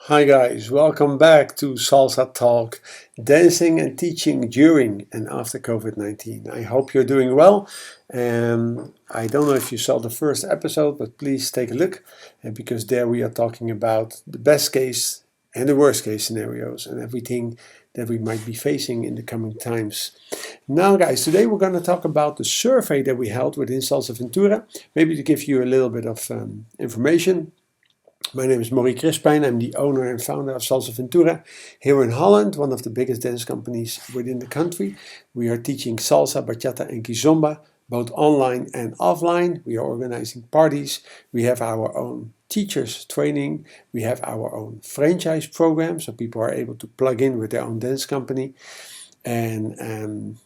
Hi guys, welcome back to Salsa Talk, dancing and teaching during and after COVID-19. I hope you're doing well. I don't know if you saw the first episode, but please take a look because there we are talking about the best case and the worst case scenarios and everything that we might be facing in the coming times. Now guys, today we're going to talk about the survey that we held within Salsa Ventura, maybe to give you a little bit of information. My name is Maurice Crispijn. I'm the owner and founder of Salsa Ventura here in Holland, one of the biggest dance companies within the country. We are teaching salsa, bachata and kizomba, both online and offline. We are organizing parties. We have our own teachers training. We have our own franchise program, so people are able to plug in with their own dance company. And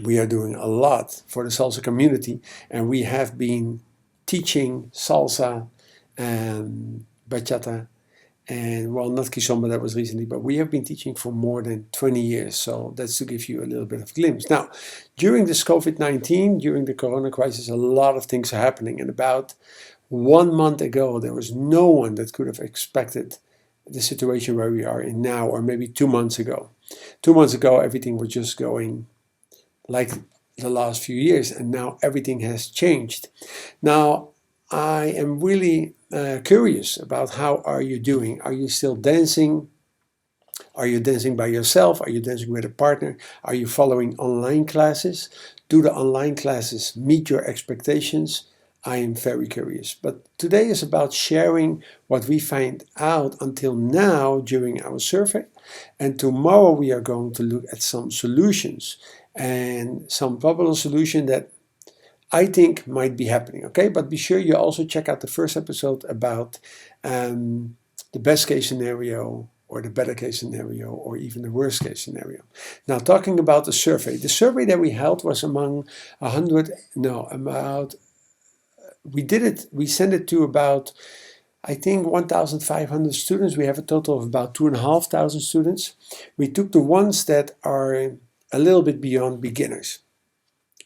we are doing a lot for the salsa community. And we have been teaching salsa, bachata, and well, not kizomba, that was recently, but we have been teaching for more than 20 years. So that's to give you a little bit of glimpse. Now, during this COVID-19, during the Corona crisis, a lot of things are happening. And about 1 month ago, there was no one that could have expected the situation where we are in now, or maybe 2 months ago. 2 months ago, everything was just going like the last few years, and now everything has changed. Now, I am really curious about how are you doing. Are you still dancing? Are you dancing by yourself? Are you dancing with a partner? Are you following online classes? Do the online classes meet your expectations? I am very curious. But today is about sharing what we find out until now during our survey. And tomorrow we are going to look at some solutions and some probable solution that I think might be happening, okay? But be sure you also check out the first episode about the best case scenario or the better case scenario or even the worst case scenario. Now, talking about the survey that we held was among we sent it to about, I think, 1,500 students. We have a total of about 2,500 students. We took the ones that are a little bit beyond beginners.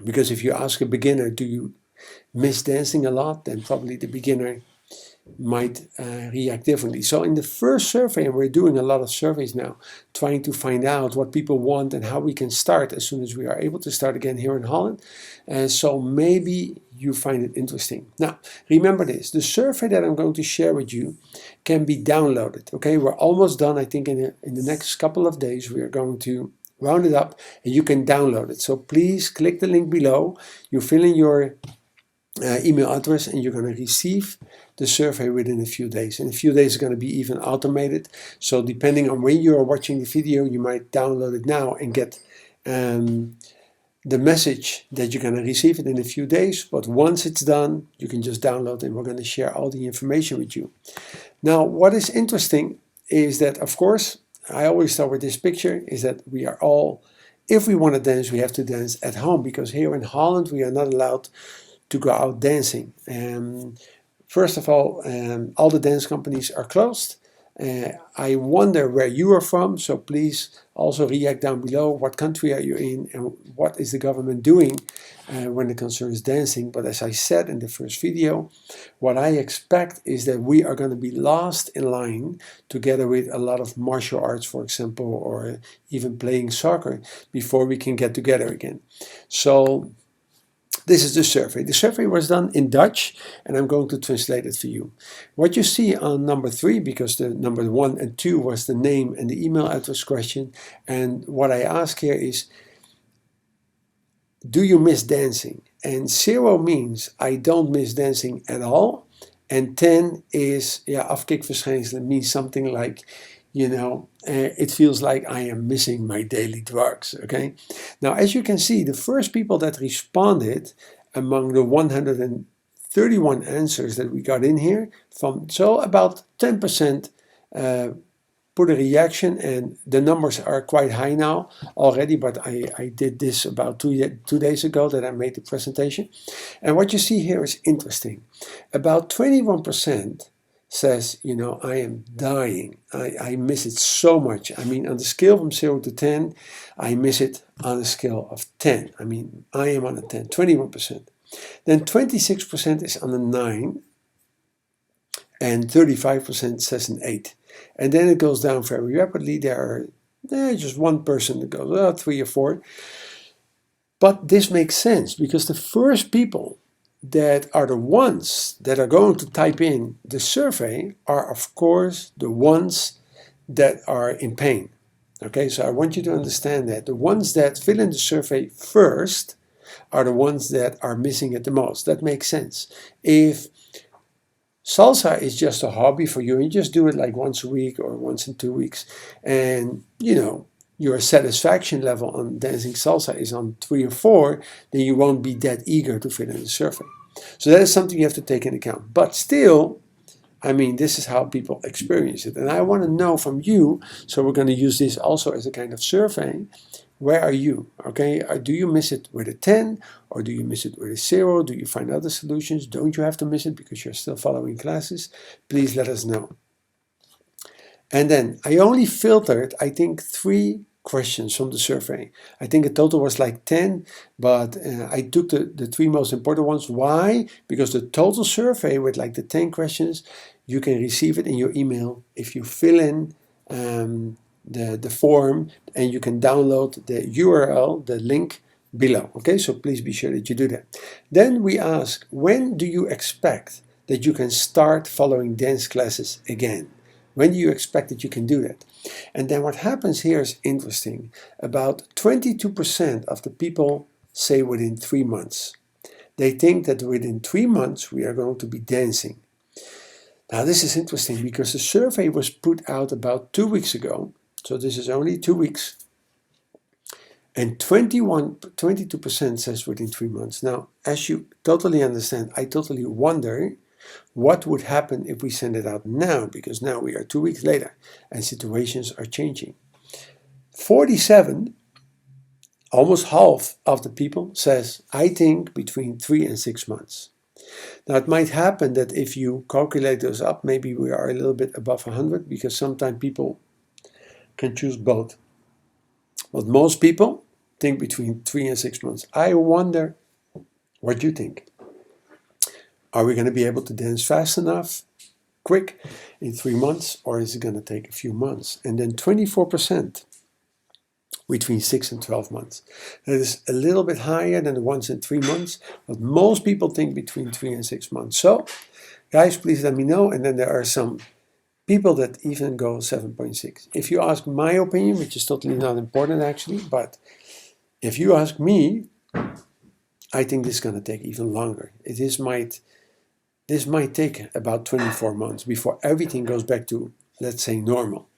Because if you ask a beginner, do you miss dancing a lot? Then probably the beginner might react differently. So in the first survey, and we're doing a lot of surveys now, trying to find out what people want and how we can start as soon as we are able to start again here in Holland. So maybe you find it interesting. Now, remember this, the survey that I'm going to share with you can be downloaded. Okay, we're almost done. I think in the next couple of days, we are going to round it up and you can download it. So please click the link below. You fill in your email address and you're going to receive the survey within a few days. In a few days it's going to be even automated. So depending on when you are watching the video, you might download it now and get the message that you're going to receive it in a few days. But once it's done, you can just download and we're going to share all the information with you. Now, what is interesting is that, of course, I always start with this picture, is that we are all, if we want to dance, we have to dance at home, because here in Holland we are not allowed to go out dancing. First of all the dance companies are closed. I wonder where you are from, so please also react down below. What country are you in and what is the government doing when it concerns dancing? But as I said in the first video, what I expect is that we are going to be last in line together with a lot of martial arts, for example, or even playing soccer before we can get together again. So this is the survey. The survey was done in Dutch, and I'm going to translate it for you. What you see on number 3, because the number 1 and 2 was the name and the email address question, and what I ask here is, do you miss dancing? And 0 means I don't miss dancing at all, and 10 is, afkikverschijnselen, means something like, it feels like I am missing my daily drugs, okay? Now, as you can see, the first people that responded among the 131 answers that we got in here, so about 10% put a reaction, and the numbers are quite high now already, but I did this about 2 days ago that I made the presentation. And what you see here is interesting. About 21% says, I am dying. I miss it so much. I mean, on the scale from 0 to 10, I miss it on a scale of 10. I mean, I am on a 10, 21%. Then 26% is on a 9, and 35% says an 8. And then it goes down very rapidly. There are just one person that goes, 3 or 4. But this makes sense because the first people that are the ones that are going to type in the survey are, of course, the ones that are in pain. Okay, so I want you to understand that the ones that fill in the survey first are the ones that are missing it the most. That makes sense. If salsa is just a hobby for you, and you just do it like once a week or once in 2 weeks, and your satisfaction level on dancing salsa is on 3 or 4, then you won't be that eager to fill in the survey. So that is something you have to take into account. But still, I mean, this is how people experience it. And I want to know from you, so we're going to use this also as a kind of survey. Where are you? Okay, do you miss it with a 10 or do you miss it with a 0? Do you find other solutions? Don't you have to miss it because you're still following classes? Please let us know. And then I only filtered, I think, 3 questions from the survey. I think the total was like 10, but I took the 3 most important ones. Why? Because the total survey with like the 10 questions, you can receive it in your email if you fill in the form, and you can download the URL, the link below. Okay, so please be sure that you do that. Then we ask, when do you expect that you can start following dance classes again? When do you expect that you can do that? And then what happens here is interesting. About 22% of the people say within 3 months. They think that within 3 months we are going to be dancing. Now this is interesting because the survey was put out about 2 weeks ago. So this is only 2 weeks. And 22% says within 3 months. Now, as you totally understand, I totally wonder what would happen if we send it out now, because now we are 2 weeks later and situations are changing. 47, almost half of the people says, I think between 3 and 6 months. Now it might happen that if you calculate those up, maybe we are a little bit above 100, because sometimes people can choose both. But most people think between 3 and 6 months. I wonder what you think. Are we going to be able to dance fast enough, quick, in 3 months, or is it going to take a few months? And then 24% between 6 and 12 months. That is a little bit higher than the ones in 3 months, but most people think between 3 and 6 months. So, guys, please let me know. And then there are some people that even go 7.6. If you ask my opinion, which is totally not important actually, but if you ask me, I think this is going to take even longer. This might take about 24 months before everything goes back to, let's say, normal.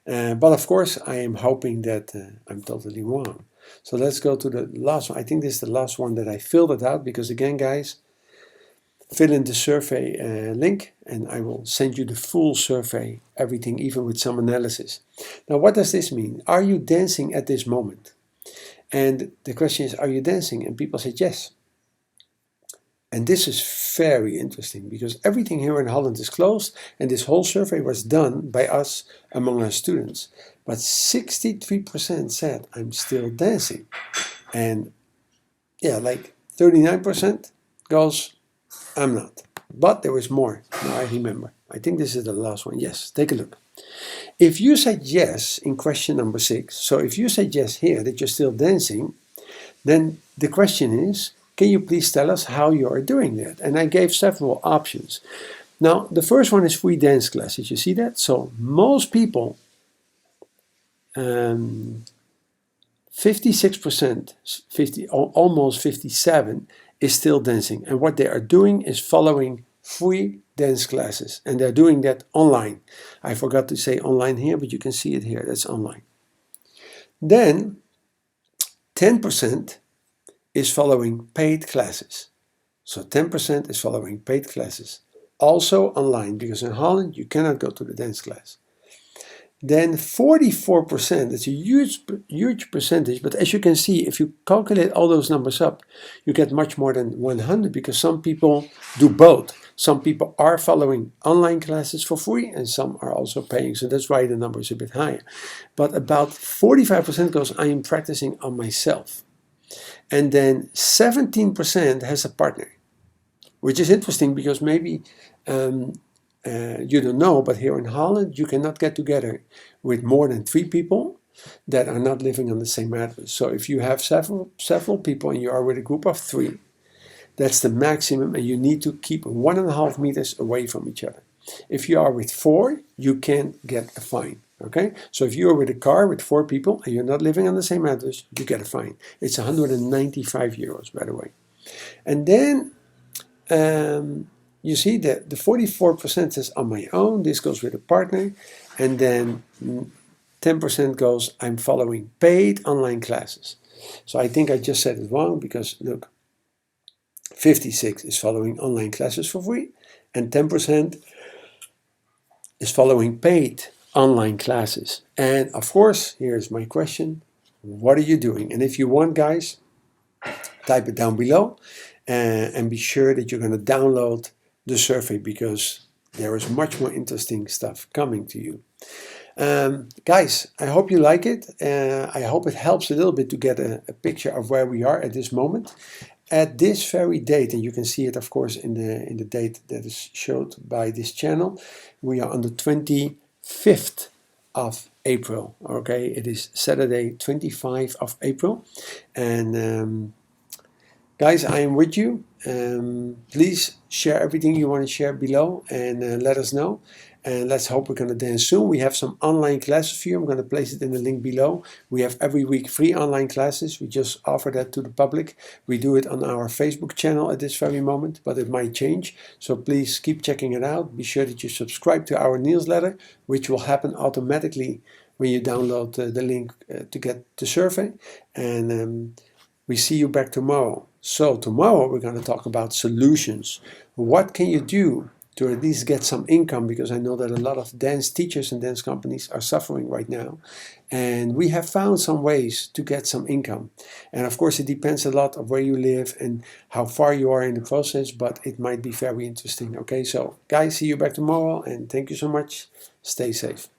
But of course, I am hoping that I'm totally wrong. So let's go to the last one. I think this is the last one that I filled it out because, again, guys, fill in the survey link and I will send you the full survey, everything, even with some analysis. Now, what does this mean? Are you dancing at this moment? And the question is, are you dancing? And people said yes. And this is very interesting because everything here in Holland is closed and this whole survey was done by us among our students. But 63% said, I'm still dancing. And yeah, like 39% goes, I'm not. But there was more. Now I remember. I think this is the last one. Yes, take a look. If you said yes in question number 6, so if you said yes here that you're still dancing, then the question is, can you please tell us how you are doing that? And I gave several options. Now, the first one is free dance classes. You see that? So most people, 56%, almost 57, is still dancing. And what they are doing is following free dance classes. And they're doing that online. I forgot to say online here, but you can see it here. That's online. Then 10% is following paid classes. So 10% is following paid classes. Also online, because in Holland you cannot go to the dance class. Then 44%, that's a huge percentage, but as you can see, if you calculate all those numbers up, you get much more than 100 because some people do both. Some people are following online classes for free and some are also paying, so that's why the number is a bit higher. But about 45% goes, I am practicing on myself. And then 17% has a partner, which is interesting because maybe you don't know, but here in Holland, you cannot get together with more than 3 people that are not living on the same address. So if you have several people and you are with a group of 3, that's the maximum, and you need to keep 1.5 meters away from each other. If you are with 4, you can get a fine. Okay, so if you are with a car with 4 people and you're not living on the same address, you get a fine. It's 195 euros, by the way. And then you see that the 44% says on my own. This goes with a partner, and then 10% goes I'm following paid online classes. So I think I just said it wrong, because look, 56 is following online classes for free, and 10% is following paid online classes. And of course, here's my question: what are you doing? And if you want, guys, type it down below, and be sure that you're going to download the survey, because there is much more interesting stuff coming to you. Guys, I hope you like it. I hope it helps a little bit to get a picture of where we are at this moment. At this very date, and you can see it, of course, in the date that is showed by this channel, we are on the 25th of April. Okay, it is Saturday, 25th of April, and guys, I am with you. Please share everything you want to share below, and let us know. And let's hope we're going to dance soon. We have some online classes for you. I'm going to place it in the link below. We have every week free online classes. We just offer that to the public. We do it on our Facebook channel at this very moment, but it might change. So please keep checking it out. Be sure that you subscribe to our newsletter, which will happen automatically when you download the link to get the survey. And we see you back tomorrow. So tomorrow we're going to talk about solutions. What can you do to at least get some income? Because I know that a lot of dance teachers and dance companies are suffering right now. And we have found some ways to get some income. And of course, it depends a lot of where you live and how far you are in the process, but it might be very interesting. Okay, so guys, see you back tomorrow, and thank you so much. Stay safe.